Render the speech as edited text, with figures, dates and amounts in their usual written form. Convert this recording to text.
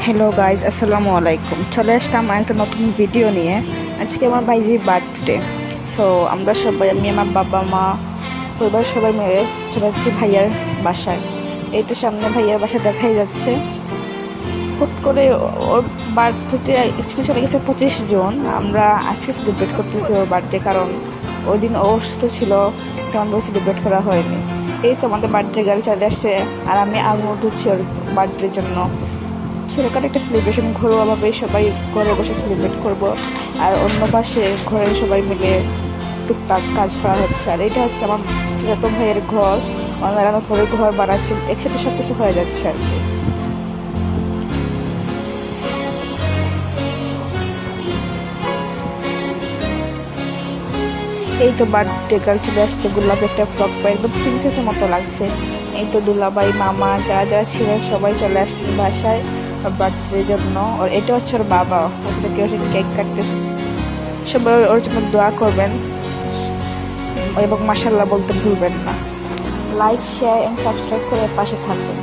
Hello guys, আসসালামু আলাইকুম। চলে আসলাম একটা নতুন ভিডিও নিয়ে। আজকে আমার ভাইজির বার্থডে। সো আমরা সবাই, আমি, আমার বাবা মা, পরিবার সবাই মিলে চলে যাচ্ছি ভাইয়ার বাসায়। এই তো সামনে ভাইয়ার বাসা দেখাই যাচ্ছে। হুট করে ওর বার্থডে অ্যাকচুয়ালি চলে গেছে 25 জুন। আমরা আজকে সেলিব্রেট করতেছি ওর বার্থডে, কারণ ওই দিন ও অসুস্থ ছিল, তেমন সেলিব্রেট করা হয়নি। এই তো আমাদের বার্থডে গার্ল চলে আসছে, আর আমি আঙুল ধুচ্ছি ওর বার্থডের জন্য। ছোটখাটো একটা সেলিব্রেশন ঘরোয়াভাবে সবাই ঘরে বসে সেলিব্রেট করব, আর অন্য পাশে ঘরে সবাই মিলে টুকটাক কাজ করা হচ্ছে। আর এটা হচ্ছে আমার চাচাতো ভাইয়ের ঘর, ওনারা নতুন ঘর বানাচ্ছে, একসাথে সব কিছু হয়ে যাচ্ছে আর কি। এই তো বার্থডে গার্ল চলে আসছে, গোলাপি একটা ফ্রক পরে একদম প্রিন্সেসের মতো লাগছে। এই তো দুলাভাই, মামা, যারা যারা ছিলেন সবাই চলে আসছেন বাসায় ওর বার্থডের জন্য। আর এটা হচ্ছে ওর বাবা, ওখানে কেউ কেক কাটতেছে। সবাই ওর জন্য দোয়া করবেন এবং মাশাআল্লাহ বলতে ভুলবেন না। লাইক, শেয়ার এন্ড সাবস্ক্রাইব করে পাশে থাকবেন।